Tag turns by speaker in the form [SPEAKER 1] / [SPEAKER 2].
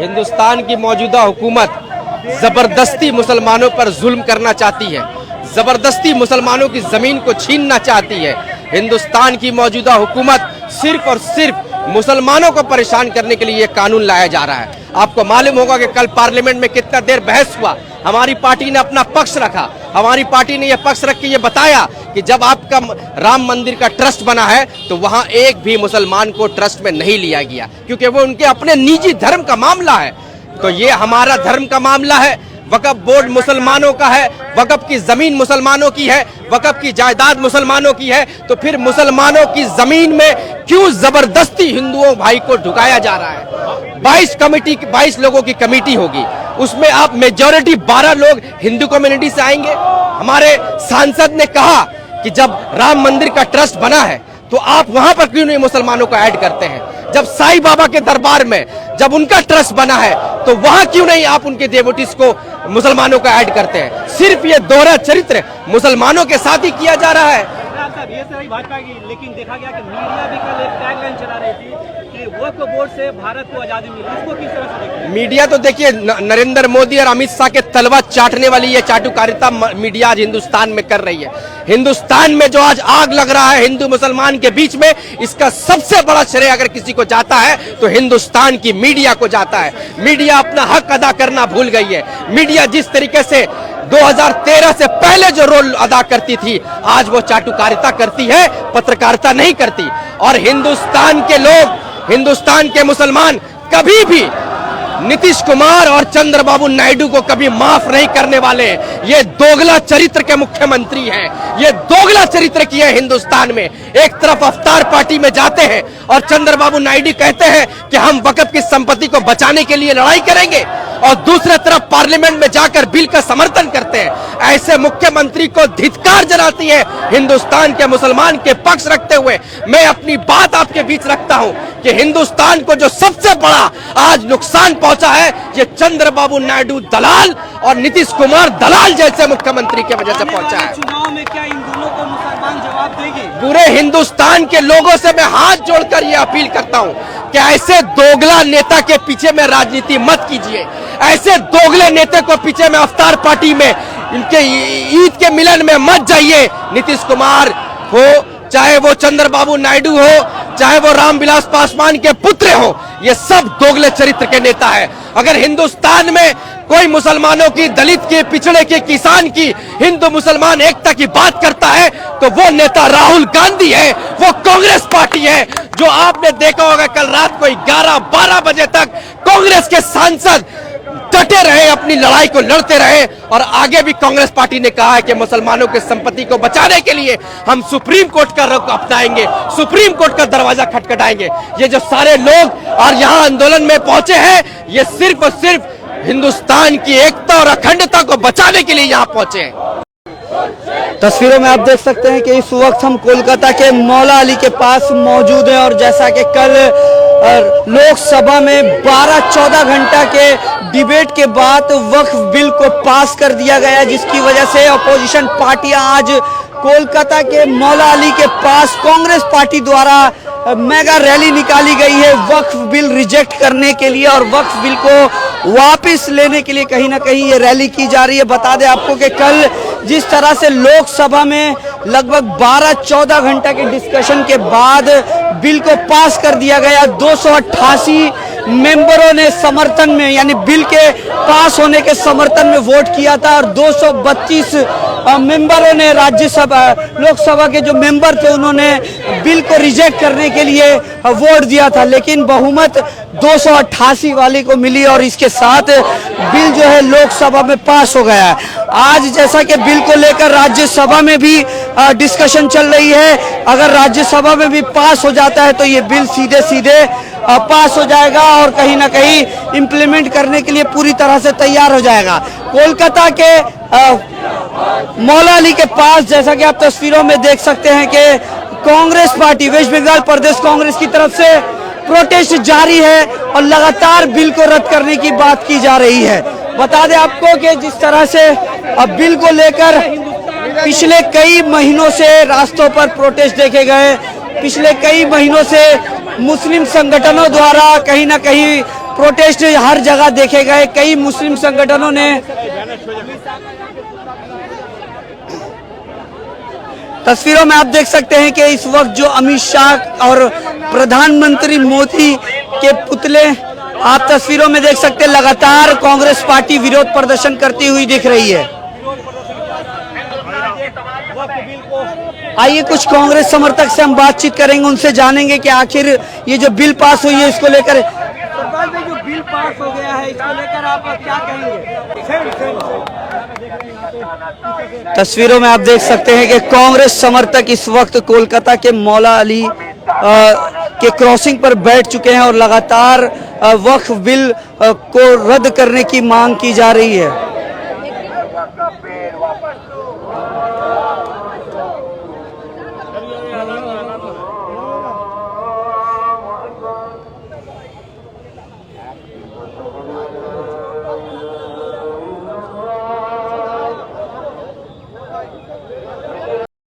[SPEAKER 1] हिंदुस्तान की मौजूदा हुकूमत जबरदस्ती मुसलमानों पर जुल्म करना चाहती है, जबरदस्ती मुसलमानों की जमीन को छीनना चाहती है। हिंदुस्तान की मौजूदा हुकूमत सिर्फ और सिर्फ मुसलमानों को परेशान करने के लिए ये कानून लाया जा रहा है। आपको मालूम होगा कि कल पार्लियामेंट में कितना देर बहस हुआ। हमारी पार्टी ने अपना पक्ष रखा, हमारी पार्टी ने यह पक्ष रख के ये बताया कि जब आपका राम मंदिर का ट्रस्ट बना है तो वहां एक भी मुसलमान को ट्रस्ट में नहीं लिया गया, क्योंकि वो उनके अपने निजी धर्म का मामला है। तो ये हमारा धर्म का मामला है, वक्फ बोर्ड मुसलमानों का है, वक्फ की जमीन मुसलमानों की है, वक्फ की जायदाद मुसलमानों की है, तो फिर मुसलमानों की जमीन में क्यों जबरदस्ती हिंदुओं भाई को ढुकाया जा रहा है। 22 लोगों की कमेटी होगी, उसमें आप मेजॉरिटी 12 लोग हिंदू कम्युनिटी से आएंगे। हमारे सांसद ने कहा कि जब राम मंदिर का ट्रस्ट बना है तो आप वहां पर क्यों नहीं मुसलमानों को ऐड करते हैं। जब साईं बाबा के दरबार में जब उनका ट्रस्ट बना है तो वहां क्यों नहीं आप उनके देवोटीज को मुसलमानों को ऐड करते हैं। सिर्फ ये दोहरा चरित्र मुसलमानों के साथ ही किया जा रहा है।
[SPEAKER 2] ये सही भाजपा की, लेकिन देखा गया कि मीडिया भी कल एक टैगलाइन चला रही थी कि वक्फ बोर्ड से भारत को आजादी मिली। इसको किस तरह से देखते हैं?
[SPEAKER 1] मीडिया तो देखिए नरेंद्र मोदी और अमित शाह के तलवा चाटने वाली ये चाटुकारिता मीडिया आज हिंदुस्तान में कर रही है। हिंदुस्तान में जो आज आग लग रहा है हिंदू मुसलमान के बीच में, इसका सबसे बड़ा श्रेय अगर किसी को जाता है तो हिंदुस्तान की मीडिया को जाता है। मीडिया अपना हक अदा करना भूल गई है। मीडिया जिस तरीके से 2013 से पहले जो रोल अदा करती थी, आज वो चाटुकारिता करती है, पत्रकारिता नहीं करती। और हिंदुस्तान के लोग, हिंदुस्तान के मुसलमान कभी भी नीतीश कुमार और चंद्रबाबू नायडू को कभी माफ नहीं करने वाले। ये दोगला चरित्र के मुख्यमंत्री हैं, ये दोगला चरित्र की है हिंदुस्तान में। एक तरफ अवतार पार्टी में जाते हैं और चंद्रबाबू नायडू कहते हैं कि हम वक्फ की संपत्ति को बचाने के लिए लड़ाई करेंगे, और दूसरी तरफ पार्लियामेंट में जाकर बिल का समर्थन करते हैं। ऐसे मुख्यमंत्री को धिक्कार जनाती है हिंदुस्तान के मुसलमान के पक्ष रखते हुए। मैं अपनी बात आपके बीच रखता हूं कि हिंदुस्तान को जो सबसे बड़ा आज नुकसान पहुंचा है, ये चंद्रबाबू नायडू दलाल और नीतीश कुमार दलाल जैसे मुख्यमंत्री की वजह से पहुंचा है।
[SPEAKER 2] चुनाव में क्या इन दोनों को मुसलमान जवाब देंगे?
[SPEAKER 1] पूरे हिंदुस्तान के लोगों से मैं हाथ जोड़कर ये अपील करता हूं कि ऐसे दोगला नेता के पीछे में राजनीति मत कीजिए। ऐसे दोगले नेता को पीछे में अवतार पार्टी में इनके ईद के मिलन में मत जाइए। नीतीश कुमार हो, चाहे वो चंद्रबाबू नायडू हो, चाहे वो रामविलास पासवान के पुत्र हो, ये सब दोगले चरित्र के नेता है। अगर हिंदुस्तान में कोई मुसलमानों की, दलित की, पिछड़े की, किसान की, हिंदू मुसलमान एकता की बात करता है तो वो नेता राहुल गांधी है, वो कांग्रेस पार्टी है। जो आपने देखा होगा कल रात को 11-12 बजे तक कांग्रेस के सांसद डटे रहे, अपनी लड़ाई को लड़ते रहे, और आगे भी कांग्रेस पार्टी ने कहा है कि मुसलमानों की संपत्ति को बचाने के लिए हम सुप्रीम कोर्ट का रुख अपनाएंगे, सुप्रीम कोर्ट का दरवाजा खटखटाएंगे। ये जो सारे लोग और यहाँ आंदोलन में पहुंचे हैं, ये सिर्फ और सिर्फ हिंदुस्तान की एकता और अखंडता को बचाने के लिए यहाँ पहुंचे हैं।
[SPEAKER 3] तस्वीरों में आप देख सकते हैं कि इस वक्त हम कोलकाता के मौला अली के पास मौजूद हैं, और जैसा कि कल लोकसभा में 12-14 घंटा के डिबेट के बाद वक्फ बिल को पास कर दिया गया, जिसकी वजह से अपोजिशन पार्टियां आज कोलकाता के मौला अली के पास कांग्रेस पार्टी द्वारा मेगा रैली निकाली गई है वक्फ बिल रिजेक्ट करने के लिए और वक्फ बिल को वापस लेने के लिए कहीं ना कहीं ये रैली की जा रही है। बता दें आपको कि कल जिस तरह से लोकसभा में लगभग 12-14 घंटा के डिस्कशन के बाद बिल को पास कर दिया गया, 288 मेंबरों ने समर्थन में, यानी बिल के पास होने के समर्थन में वोट किया था, और 232 मेंबरों ने राज्यसभा, लोकसभा के जो मेंबर थे उन्होंने बिल को रिजेक्ट करने के लिए वोट दिया था, लेकिन बहुमत 288 वाले को मिली और इसके साथ बिल जो है लोकसभा में पास हो गया। आज जैसा कि बिल को लेकर राज्यसभा में भी डिस्कशन चल रही है, अगर राज्यसभा में भी पास हो जाता है तो ये बिल सीधे सीधे पास हो जाएगा और कहीं ना कहीं इम्प्लीमेंट करने के लिए पूरी तरह से तैयार हो जाएगा। कोलकाता के मौला अली के पास जैसा कि आप तस्वीरों में देख सकते हैं कि कांग्रेस पार्टी, वेस्ट बंगाल प्रदेश कांग्रेस की तरफ से प्रोटेस्ट जारी है और लगातार बिल को रद्द करने की बात की जा रही है। बता दें आपको कि जिस तरह से अब बिल को लेकर पिछले कई महीनों से रास्तों पर प्रोटेस्ट देखे गए, पिछले कई महीनों से मुस्लिम संगठनों द्वारा कहीं ना कहीं प्रोटेस्ट हर जगह देखे गए। कई मुस्लिम संगठनों ने तस्वीरों में आप देख सकते हैं कि इस वक्त जो अमित शाह और प्रधानमंत्री मोदी के पुतले आप तस्वीरों में देख सकते हैं, लगातार कांग्रेस पार्टी विरोध प्रदर्शन करती हुई दिख रही है। आइए कुछ कांग्रेस समर्थक से हम बातचीत करेंगे, उनसे जानेंगे कि आखिर ये जो बिल पास हुई है इसको लेकर, सरकार में जो बिल पास हो गया है इसको लेकर आप क्या कहेंगे? तस्वीरों में आप देख सकते हैं कि कांग्रेस समर्थक इस वक्त कोलकाता के मौला अली के क्रॉसिंग पर बैठ चुके हैं और लगातार वक्फ बिल को रद्द करने की मांग की जा रही है।